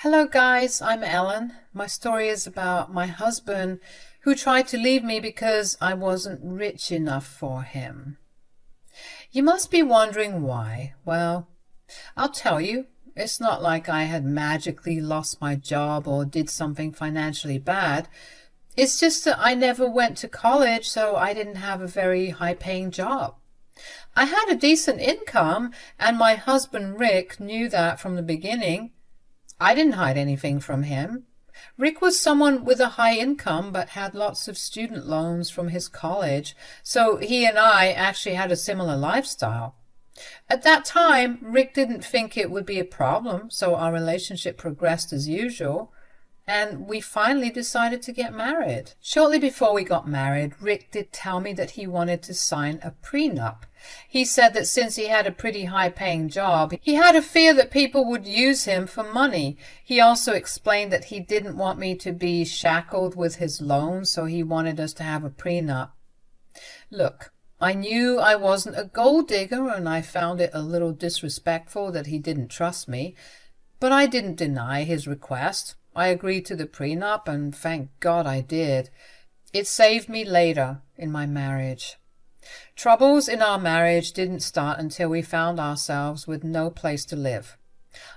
Hello guys, I'm Ellen. My story is about my husband who tried to leave me because I wasn't rich enough for him. You must be wondering why. Well, I'll tell you. It's not like I had magically lost my job or did something financially bad. It's just that I never went to college, so I didn't have a very high-paying job. I had a decent income, and my husband Rick knew that from the beginning. I didn't hide anything from him. Rick was someone with a high income but had lots of student loans from his college, so he and I actually had a similar lifestyle. At that time, Rick didn't think it would be a problem, so our relationship progressed as usual, and we finally decided to get married. Shortly before we got married, Rick did tell me that he wanted to sign a prenup. He said that since he had a pretty high-paying job, he had a fear that people would use him for money. He also explained that he didn't want me to be shackled with his loan, so he wanted us to have a prenup. Look, I knew I wasn't a gold digger, and I found it a little disrespectful that he didn't trust me, but I didn't deny his request. I agreed to the prenup, and thank God I did. It saved me later in my marriage. Troubles in our marriage didn't start until we found ourselves with no place to live.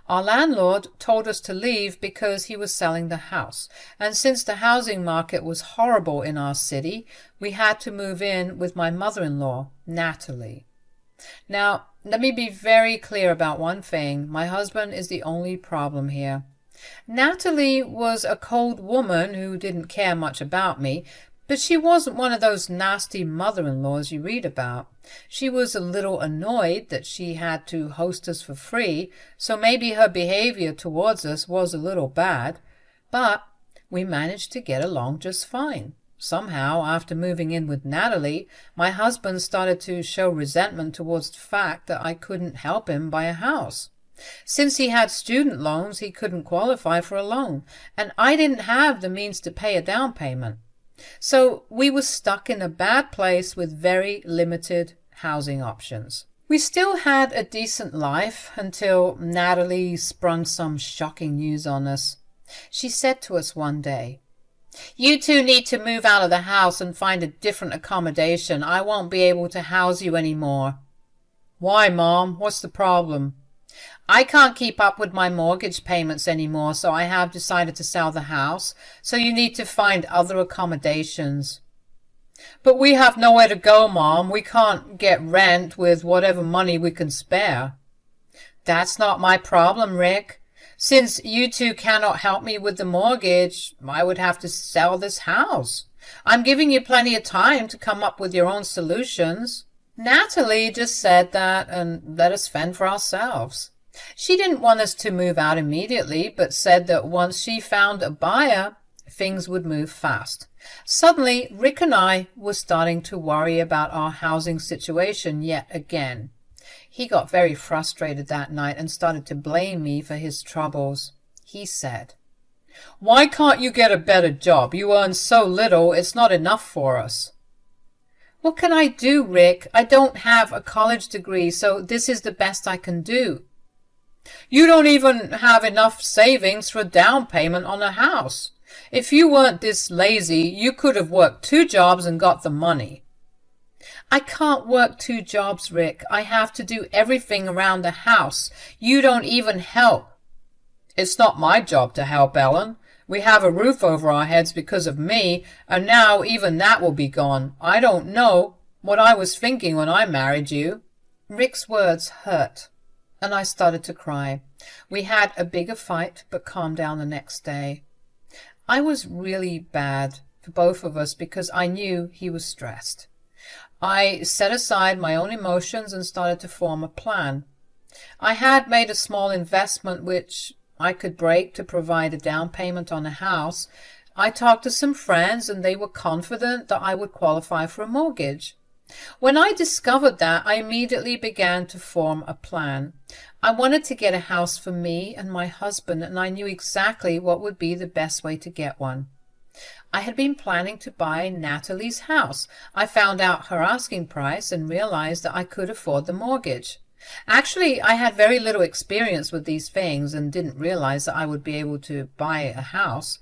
Our landlord told us to leave because he was selling the house, and since the housing market was horrible in our city, we had to move in with my mother-in-law, Natalie. Now, let me be very clear about one thing. My husband is the only problem here. Natalie was a cold woman who didn't care much about me, but she wasn't one of those nasty mother-in-laws you read about. She was a little annoyed that she had to host us for free, so maybe her behavior towards us was a little bad, but we managed to get along just fine. Somehow, after moving in with Natalie, my husband started to show resentment towards the fact that I couldn't help him buy a house. Since he had student loans, he couldn't qualify for a loan, and I didn't have the means to pay a down payment. So we were stuck in a bad place with very limited housing options. We still had a decent life until Natalie sprung some shocking news on us. She said to us one day, "You two need to move out of the house and find a different accommodation. I won't be able to house you anymore." "Why, Mom? What's the problem?" "I can't keep up with my mortgage payments anymore, so I have decided to sell the house. So you need to find other accommodations." "But we have nowhere to go, Mom. We can't get rent with whatever money we can spare." "That's not my problem, Rick. Since you two cannot help me with the mortgage, I would have to sell this house. I'm giving you plenty of time to come up with your own solutions." Natalie just said that and let us fend for ourselves. She didn't want us to move out immediately, but said that once she found a buyer, things would move fast. Suddenly, Rick and I were starting to worry about our housing situation yet again. He got very frustrated that night and started to blame me for his troubles. He said, "Why can't you get a better job? You earn so little, it's not enough for us." "What can I do, Rick? I don't have a college degree, so this is the best I can do." "You don't even have enough savings for a down payment on a house. If you weren't this lazy, you could have worked 2 jobs and got the money." "I can't work 2 jobs, Rick. I have to do everything around the house. You don't even help." "It's not my job to help, Ellen. We have a roof over our heads because of me, and now even that will be gone. I don't know what I was thinking when I married you." Rick's words hurt, and I started to cry. We had a bigger fight, but calmed down the next day. I was really bad for both of us because I knew he was stressed. I set aside my own emotions and started to form a plan. I had made a small investment which I could break to provide a down payment on a house. I talked to some friends and they were confident that I would qualify for a mortgage. When I discovered that, I immediately began to form a plan. I wanted to get a house for me and my husband, and I knew exactly what would be the best way to get one. I had been planning to buy Natalie's house. I found out her asking price and realized that I could afford the mortgage. Actually, I had very little experience with these things and didn't realize that I would be able to buy a house.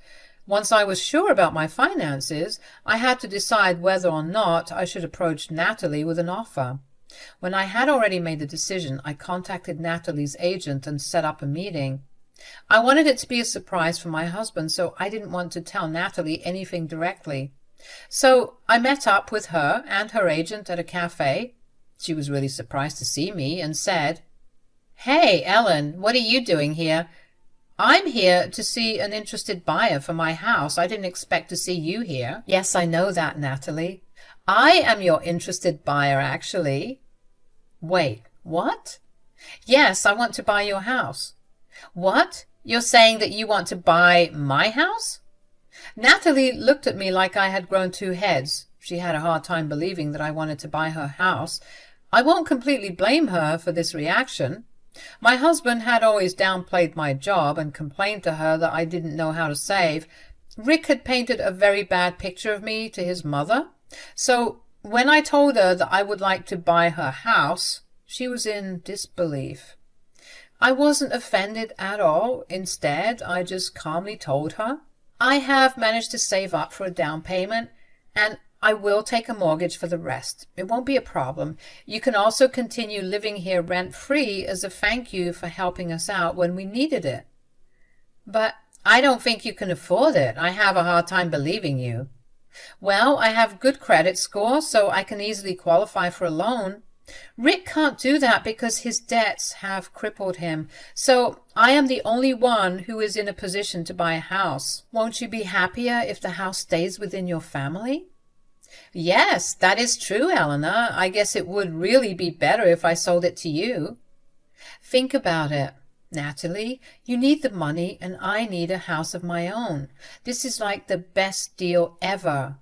Once I was sure about my finances, I had to decide whether or not I should approach Natalie with an offer. When I had already made the decision, I contacted Natalie's agent and set up a meeting. I wanted it to be a surprise for my husband, so I didn't want to tell Natalie anything directly. So I met up with her and her agent at a cafe. She was really surprised to see me and said, "Hey, Ellen, what are you doing here? I'm here to see an interested buyer for my house. I didn't expect to see you here." "Yes, I know that, Natalie. I am your interested buyer, actually." "Wait, what?" "Yes, I want to buy your house." "What? You're saying that you want to buy my house?" Natalie looked at me like I had grown two heads. She had a hard time believing that I wanted to buy her house. I won't completely blame her for this reaction. My husband had always downplayed my job and complained to her that I didn't know how to save. Rick had painted a very bad picture of me to his mother. So when I told her that I would like to buy her house, she was in disbelief. I wasn't offended at all. Instead, I just calmly told her, "I have managed to save up for a down payment, and I will take a mortgage for the rest. It won't be a problem. You can also continue living here rent-free as a thank you for helping us out when we needed it." "But I don't think you can afford it. I have a hard time believing you." "Well, I have good credit score, so I can easily qualify for a loan. Rick can't do that because his debts have crippled him, so I am the only one who is in a position to buy a house. Won't you be happier if the house stays within your family?" "Yes, that is true, Eleanor. I guess it would really be better if I sold it to you." "Think about it, Natalie. You need the money and I need a house of my own. This is like the best deal ever.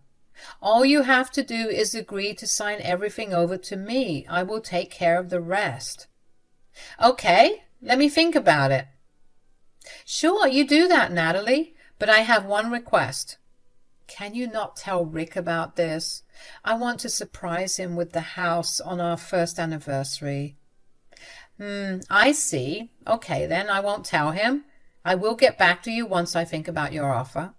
All you have to do is agree to sign everything over to me. I will take care of the rest." "Okay, let me think about it." "Sure, you do that, Natalie, but I have one request." "Can you not tell Rick about this? I want to surprise him with the house on our first anniversary." I see. Okay, then I won't tell him. I will get back to you once I think about your offer."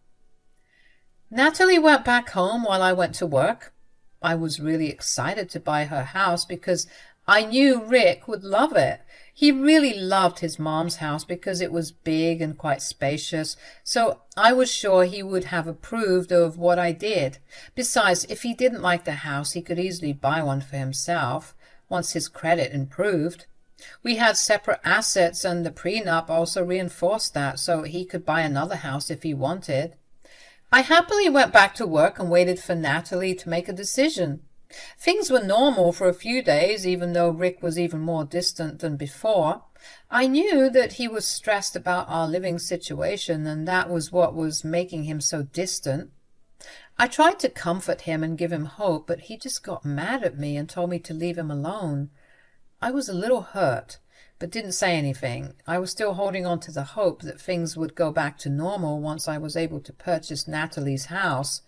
Natalie went back home while I went to work. I was really excited to buy her house because I knew Rick would love it. He really loved his mom's house because it was big and quite spacious, so I was sure he would have approved of what I did. Besides, if he didn't like the house, he could easily buy one for himself, once his credit improved. We had separate assets, and the prenup also reinforced that, so he could buy another house if he wanted. I happily went back to work and waited for Natalie to make a decision. Things were normal for a few days, even though Rick was even more distant than before. I knew that he was stressed about our living situation, and that was what was making him so distant. I tried to comfort him and give him hope, but he just got mad at me and told me to leave him alone. I was a little hurt, but didn't say anything. I was still holding on to the hope that things would go back to normal once I was able to purchase Natalie's house.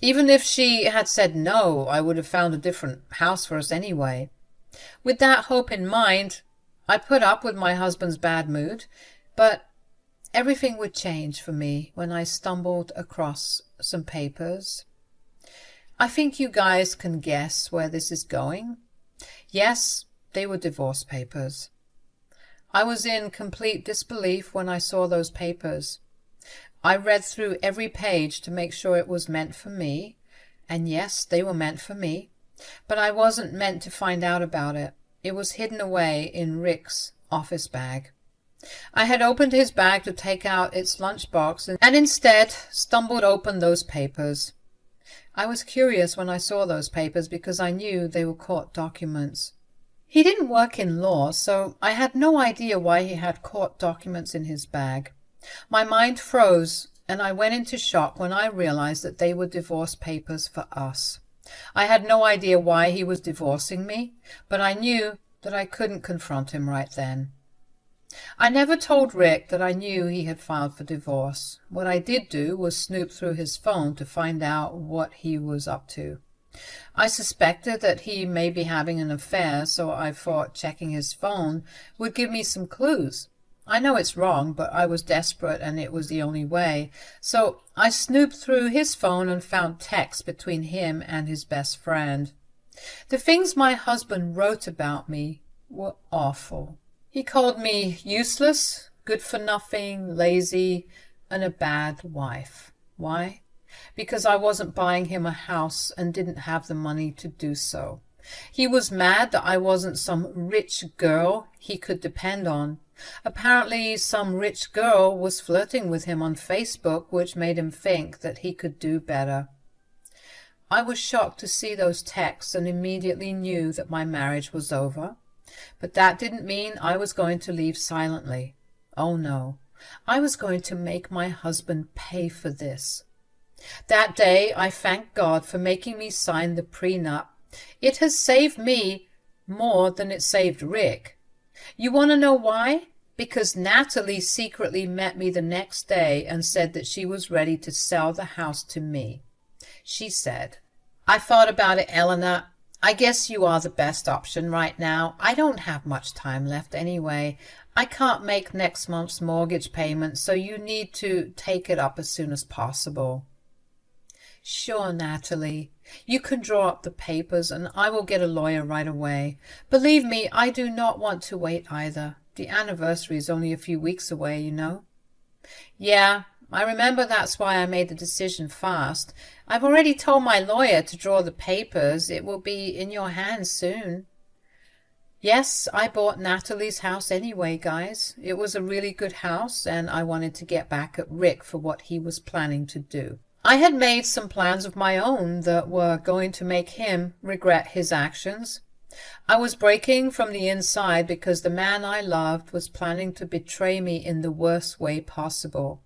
Even if she had said no, I would have found a different house for us anyway. With that hope in mind, I put up with my husband's bad mood, but everything would change for me when I stumbled across some papers. I think you guys can guess where this is going. Yes, they were divorce papers. I was in complete disbelief when I saw those papers. I read through every page to make sure it was meant for me, and yes, they were meant for me, but I wasn't meant to find out about it. It was hidden away in Rick's office bag. I had opened his bag to take out its lunchbox and instead stumbled open those papers. I was curious when I saw those papers because I knew they were court documents. He didn't work in law, so I had no idea why he had court documents in his bag. My mind froze, and I went into shock when I realized that they were divorce papers for us. I had no idea why he was divorcing me, but I knew that I couldn't confront him right then. I never told Rick that I knew he had filed for divorce. What I did do was snoop through his phone to find out what he was up to. I suspected that he may be having an affair, so I thought checking his phone would give me some clues. I know it's wrong, but I was desperate and it was the only way. So I snooped through his phone and found texts between him and his best friend. The things my husband wrote about me were awful. He called me useless, good for nothing, lazy, and a bad wife. Why? Because I wasn't buying him a house and didn't have the money to do so. He was mad that I wasn't some rich girl he could depend on. Apparently some rich girl was flirting with him on Facebook, which made him think that he could do better. I was shocked to see those texts and immediately knew that my marriage was over. But that didn't mean I was going to leave silently. Oh no, I was going to make my husband pay for this. That day I thanked God for making me sign the prenup. It has saved me more than it saved Rick. You want to know why? Because Natalie secretly met me the next day and said that she was ready to sell the house to me. She said, "I thought about it, Eleanor. I guess you are the best option right now. I don't have much time left anyway. I can't make next month's mortgage payment, so you need to take it up as soon as possible." "Sure, Natalie. You can draw up the papers and I will get a lawyer right away. Believe me, I do not want to wait either. The anniversary is only a few weeks away, you know." "Yeah, I remember that's why I made the decision fast. I've already told my lawyer to draw the papers. It will be in your hands soon." Yes, I bought Natalie's house anyway, guys. It was a really good house and I wanted to get back at Rick for what he was planning to do. I had made some plans of my own that were going to make him regret his actions. I was breaking from the inside because the man I loved was planning to betray me in the worst way possible.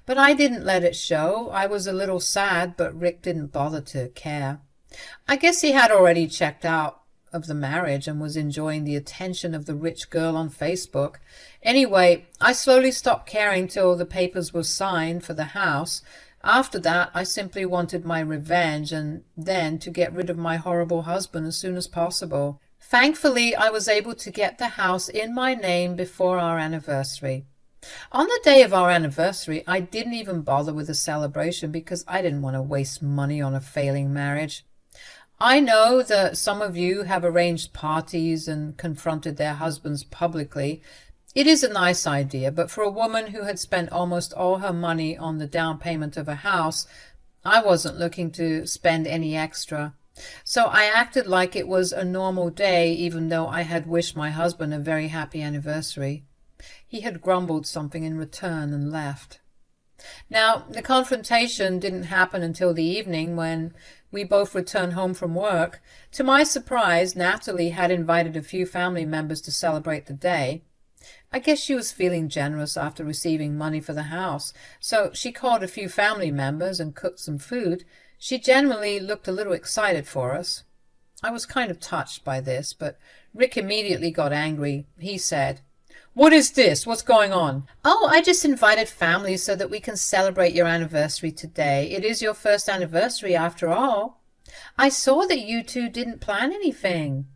But I didn't let it show. I was a little sad, but Rick didn't bother to care. I guess he had already checked out of the marriage and was enjoying the attention of the rich girl on Facebook. Anyway, I slowly stopped caring till the papers were signed for the house. After that, I simply wanted my revenge and then to get rid of my horrible husband as soon as possible. Thankfully, I was able to get the house in my name before our anniversary. On the day of our anniversary, I didn't even bother with a celebration because I didn't want to waste money on a failing marriage. I know that some of you have arranged parties and confronted their husbands publicly. It is a nice idea, but for a woman who had spent almost all her money on the down payment of a house, I wasn't looking to spend any extra. So I acted like it was a normal day, even though I had wished my husband a very happy anniversary. He had grumbled something in return and left. Now, the confrontation didn't happen until the evening when we both returned home from work. To my surprise, Natalie had invited a few family members to celebrate the day. I guess she was feeling generous after receiving money for the house, so she called a few family members and cooked some food. She generally looked a little excited for us. I was kind of touched by this, but Rick immediately got angry. He said, "What is this? What's going on?" "Oh, I just invited family so that we can celebrate your anniversary today. It is your first anniversary after all. I saw that you two didn't plan anything."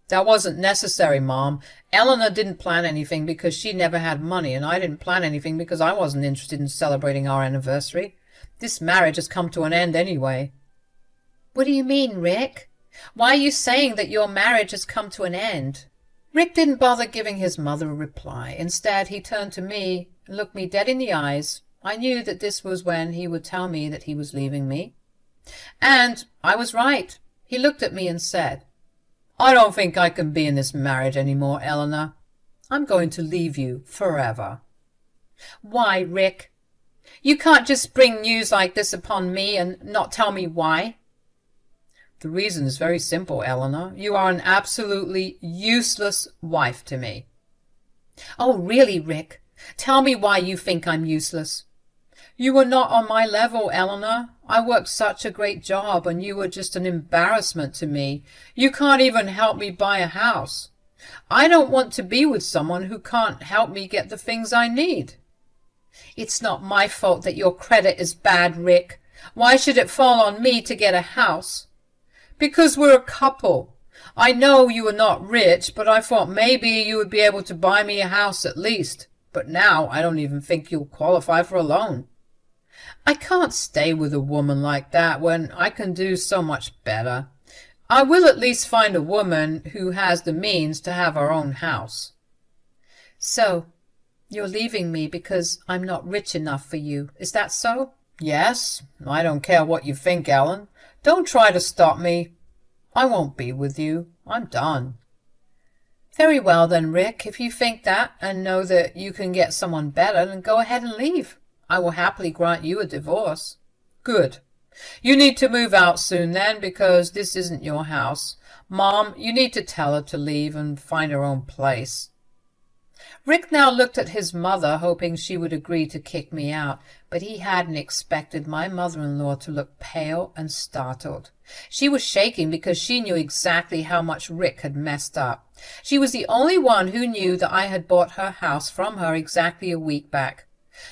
"That wasn't necessary, Mom. Eleanor didn't plan anything because she never had money, and I didn't plan anything because I wasn't interested in celebrating our anniversary. This marriage has come to an end anyway." "What do you mean, Rick? Why are you saying that your marriage has come to an end?" Rick didn't bother giving his mother a reply. Instead, he turned to me and looked me dead in the eyes. I knew that this was when he would tell me that he was leaving me. And I was right. He looked at me and said, "I don't think I can be in this marriage anymore, Eleanor. I'm going to leave you forever." "Why, Rick? You can't just bring news like this upon me and not tell me why." "The reason is very simple, Eleanor. You are an absolutely useless wife to me." "Oh, really, Rick? Tell me why you think I'm useless." "You were not on my level, Eleanor. I worked such a great job, and you were just an embarrassment to me. You can't even help me buy a house. I don't want to be with someone who can't help me get the things I need." "It's not my fault that your credit is bad, Rick. Why should it fall on me to get a house?" Because we're a couple. I know you are not rich, but I thought maybe you would be able to buy me a house at least. But now I don't even think you'll qualify for a loan. I can't stay with a woman like that when I can do so much better. I will at least find a woman who has the means to have her own house. So, you're leaving me because I'm not rich enough for you, is that so? Yes, I don't care what you think, Ellen. Don't try to stop me. I won't be with you. I'm done. Very well then, Rick. If you think that and know that you can get someone better, then go ahead and leave. I will happily grant you a divorce. Good. You need to move out soon then, because this isn't your house. Mom, you need to tell her to leave and find her own place. Rick now looked at his mother, hoping she would agree to kick me out, but he hadn't expected my mother-in-law to look pale and startled. She was shaking because she knew exactly how much Rick had messed up. She was the only one who knew that I had bought her house from her exactly a week back.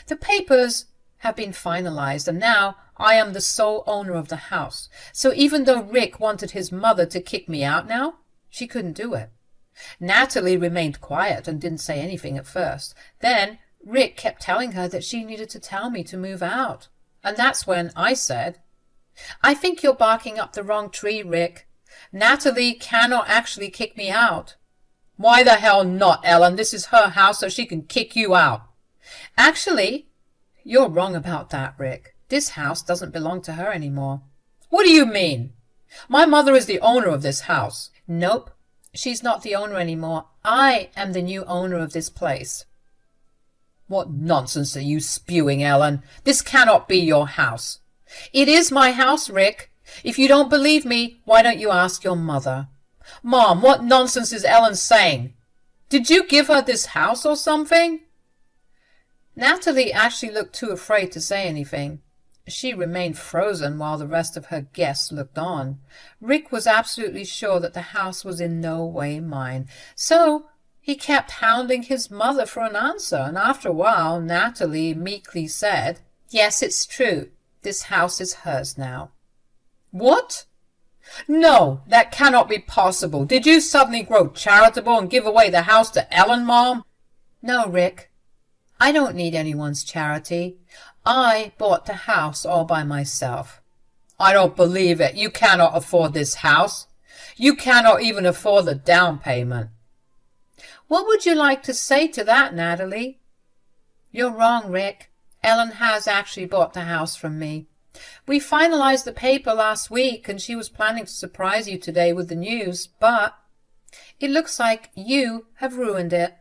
The papers have been finalized, and now I am the sole owner of the house. So even though Rick wanted his mother to kick me out now, she couldn't do it. Natalie remained quiet and didn't say anything at first. Then Rick kept telling her that she needed to tell me to move out. And that's when I said, I think you're barking up the wrong tree, Rick. Natalie cannot actually kick me out. Why the hell not, Ellen? This is her house, so she can kick you out. Actually, you're wrong about that, Rick. This house doesn't belong to her anymore. What do you mean? My mother is the owner of this house. Nope. She's not the owner anymore. I am the new owner of this place. What nonsense are you spewing, Ellen? This cannot be your house. It is my house, Rick. If you don't believe me, why don't you ask your mother? Mom, what nonsense is Ellen saying? Did you give her this house or something? Natalie actually looked too afraid to say anything. She remained frozen while the rest of her guests looked on. Rick was absolutely sure that the house was in no way mine, so he kept hounding his mother for an answer, and after a while Natalie meekly said, Yes, it's true. This house is hers now. What? No, that cannot be possible. Did you suddenly grow charitable and give away the house to Ellen, Mom? No, Rick. I don't need anyone's charity. I bought the house all by myself. I don't believe it. You cannot afford this house. You cannot even afford the down payment. What would you like to say to that, Natalie? You're wrong, Rick. Ellen has actually bought the house from me. We finalized the paper last week, and she was planning to surprise you today with the news, but it looks like you have ruined it.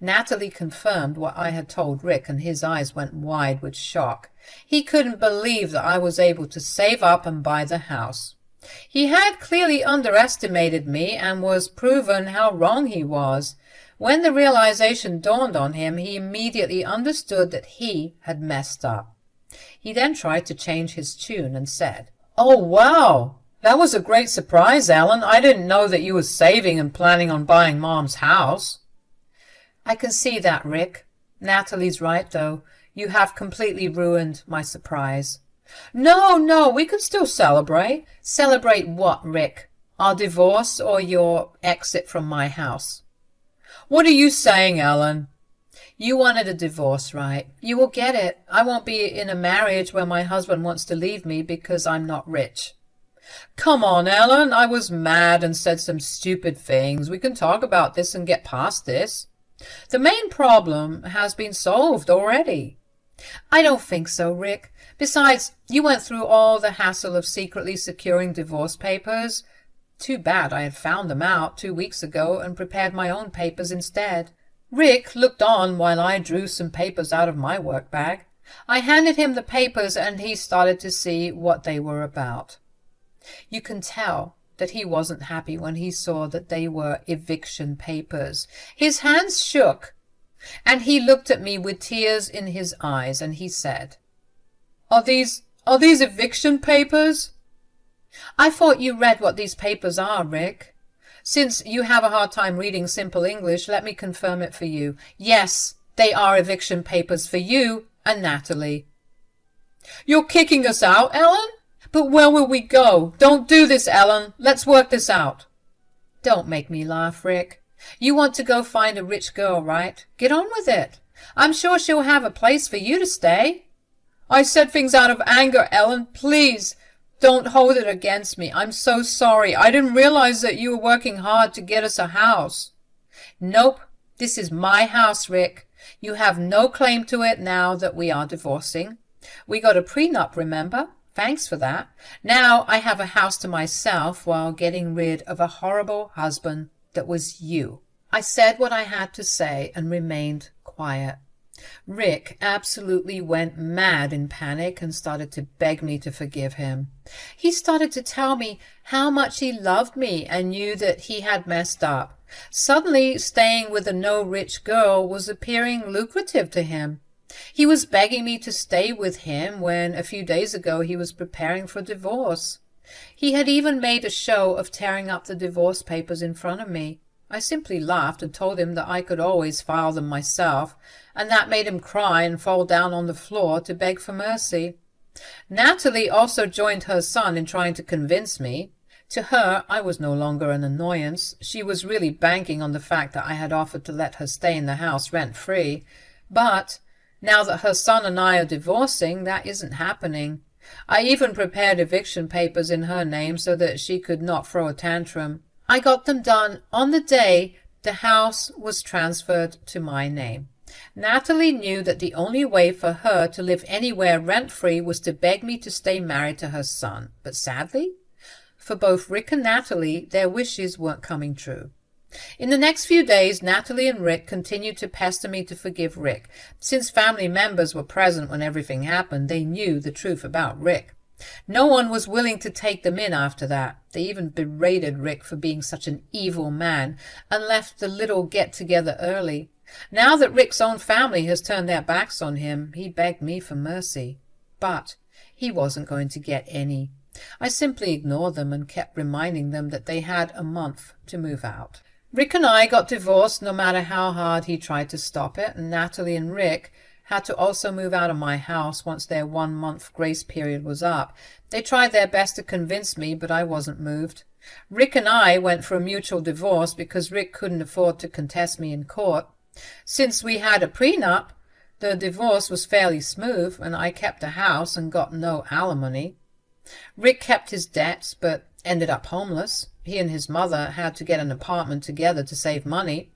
Natalie confirmed what I had told Rick, and his eyes went wide with shock. He couldn't believe that I was able to save up and buy the house. He had clearly underestimated me and was proven how wrong he was. When the realization dawned on him, he immediately understood that he had messed up. He then tried to change his tune and said, Oh, wow! That was a great surprise, Ellen. I didn't know that you were saving and planning on buying Mom's house. I can see that, Rick. Natalie's right, though. You have completely ruined my surprise. No, we can still celebrate. Celebrate what, Rick? Our divorce or your exit from my house? What are you saying, Ellen? You wanted a divorce, right? You will get it. I won't be in a marriage where my husband wants to leave me because I'm not rich. Come on, Ellen. I was mad and said some stupid things. We can talk about this and get past this. The main problem has been solved already. I don't think so, Rick. Besides, you went through all the hassle of secretly securing divorce papers. Too bad I had found them out 2 weeks ago and prepared my own papers instead. Rick looked on while I drew some papers out of my work bag. I handed him the papers and he started to see what they were about. You can tell that he wasn't happy when he saw that they were eviction papers. His hands shook, and he looked at me with tears in his eyes, and he said, Are these eviction papers? I thought you read what these papers are, Rick. Since you have a hard time reading simple English, let me confirm it for you. Yes, they are eviction papers for you and Natalie. You're kicking us out, Ellen? But where will we go? Don't do this, Ellen. Let's work this out. Don't make me laugh, Rick. You want to go find a rich girl, right? Get on with it. I'm sure she'll have a place for you to stay. I said things out of anger, Ellen. Please, don't hold it against me. I'm so sorry. I didn't realize that you were working hard to get us a house. Nope. This is my house, Rick. You have no claim to it now that we are divorcing. We got a prenup, remember? Thanks for that. Now I have a house to myself while getting rid of a horrible husband that was you. I said what I had to say and remained quiet. Rick absolutely went mad in panic and started to beg me to forgive him. He started to tell me how much he loved me and knew that he had messed up. Suddenly, staying with a no-rich girl was appearing lucrative to him. He was begging me to stay with him when a few days ago he was preparing for divorce. He had even made a show of tearing up the divorce papers in front of me. I simply laughed and told him that I could always file them myself, and that made him cry and fall down on the floor to beg for mercy. Natalie also joined her son in trying to convince me. To her, I was no longer an annoyance. She was really banking on the fact that I had offered to let her stay in the house rent-free. But now that her son and I are divorcing, that isn't happening. I even prepared eviction papers in her name so that she could not throw a tantrum. I got them done on the day the house was transferred to my name. Natalie knew that the only way for her to live anywhere rent-free was to beg me to stay married to her son. But sadly, for both Rick and Natalie, their wishes weren't coming true. In the next few days, Natalie and Rick continued to pester me to forgive Rick. Since family members were present when everything happened, they knew the truth about Rick. No one was willing to take them in after that. They even berated Rick for being such an evil man and left the little get-together early. Now that Rick's own family has turned their backs on him, he begged me for mercy. But he wasn't going to get any. I simply ignored them and kept reminding them that they had a month to move out. Rick and I got divorced no matter how hard he tried to stop it, and Natalie and Rick had to also move out of my house once their 1-month grace period was up. They tried their best to convince me, but I wasn't moved. Rick and I went for a mutual divorce because Rick couldn't afford to contest me in court. Since we had a prenup, the divorce was fairly smooth, and I kept a house and got no alimony. Rick kept his debts, but ended up homeless. He and his mother had to get an apartment together to save money.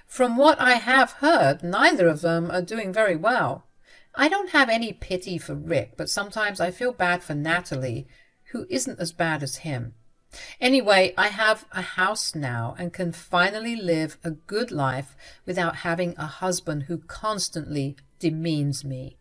From what I have heard, neither of them are doing very well. I don't have any pity for Rick, but sometimes I feel bad for Natalie, who isn't as bad as him. Anyway, I have a house now and can finally live a good life without having a husband who constantly demeans me.